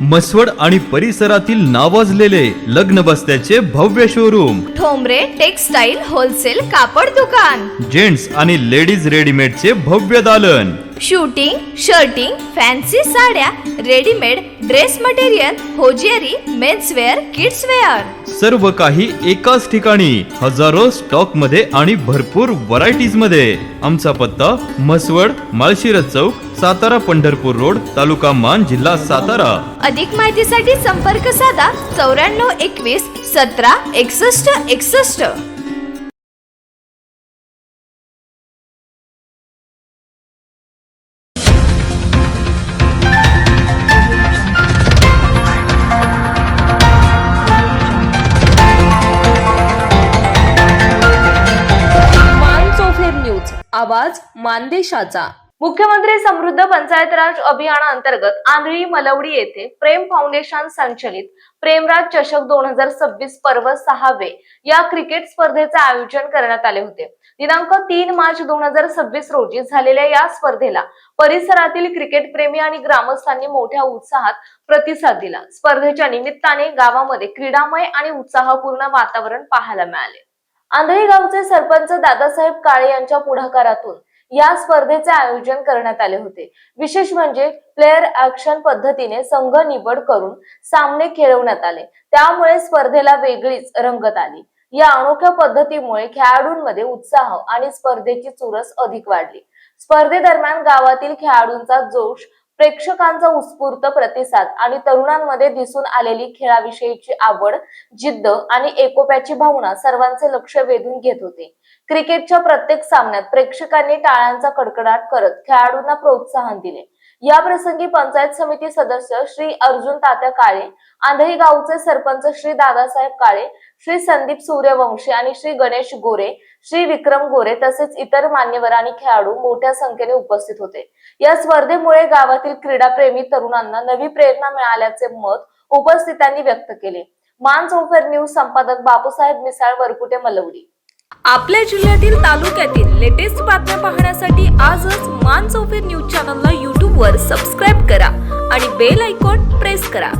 मसवड आणि परिसरातील नावाजलेले लग्न बस्त्याचे भव्य शोरूम, ठोंबरे टेक्सटाईल होलसेल कापड दुकान, जेंट्स आणि लेडीज रेडीमेडचे भव्य दालन, शूटिंग, शर्टिंग, फॅन्सी साड्या, readymade dress material, hosiery, menswear, kidswear, सर्व काही एकाच ठिकाणी, हजारो स्टॉक मध्ये आणि भरपूर व्हरायटीज मध्ये. आमचा पत्ता मसवड, माळशिरस चौक, सातारा पंढरपूर रोड, तालुका मान, जिल्हा सातारा. अधिक माहितीसाठी संपर्क साधा 9421 17 61 61. आवाज मानदेशाचा. मुख्यमंत्री समृद्ध पंचायत राज अभियानाअंतर्गत आंधळी मलवडी येथे प्रेम फाउंडेशन संचलित प्रेमराज चषक 2026 पर्व 6वे या क्रिकेट स्पर्धेचे आयोजन करण्यात आले होते. दिनांक 3 मार्च 2026 रोजी झालेल्या या स्पर्धेला परिसरातील क्रिकेट प्रेमी आणि ग्रामस्थांनी मोठ्या उत्साहात प्रतिसाद दिला. स्पर्धेच्या निमित्ताने गावामध्ये क्रीडामय आणि उत्साहपूर्ण वातावरण पाहायला मिळाले. आंधळी गावचे सरपंच दादासाहेब काळे यांच्या पुढाकारातून या स्पर्धेचे आयोजन करण्यात आले होते. विशेष म्हणजे प्लेयर ऍक्शन पद्धतीने संघ निवड करून सामने खेळवण्यात आले. त्यामुळे स्पर्धेला वेगळीच रंगत आली. या अनोख्या पद्धतीमुळे खेळाडूंमध्ये उत्साह आणि स्पर्धेची चुरस अधिक वाढली. स्पर्धेदरम्यान गावातील खेळाडूंचा जोश, प्रेक्षकांचा उत्स्फूर्त प्रतिसाद आणि तरुणांमध्ये दिसून आलेली खेळाविषयीची आवड, जिद्द आणि एकोप्याची भावना सर्वांचे लक्ष वेधून घेत होते. क्रिकेटच्या प्रत्येक सामन्यात प्रेक्षकांनी टाळ्यांचा कडकडाट करत खेळाडूंना प्रोत्साहन दिले. या प्रसंगी पंचायत समिती सदस्य श्री अर्जुन तात्या काळे, आंधळी गावचे सरपंच श्री दादासाहेब काळे, श्री संदीप सूर्यवंशी आणि श्री गणेश गोरे, श्री विक्रम गोरे तसेच इतर मान्यवर आणि खेळाडू मोठ्या संख्येने उपस्थित होते. या स्पर्धेमुळे गावातील क्रीडाप्रेमी तरुणांना नवी प्रेरणा मिळाल्याचे मत उपस्थितांनी व्यक्त केले. मान चौफेर न्यूज संपादक बापूसाहेब मिसाळ, वरकुटे, मलवडी. आपल्या जिल्ह्यातील तालुक्यातील लेटेस्ट बातम्या पाहण्यासाठी आजच मान चौफेर न्यूज चॅनलला YouTube वर सबस्क्राईब करा आणि बेल आयकॉन प्रेस करा.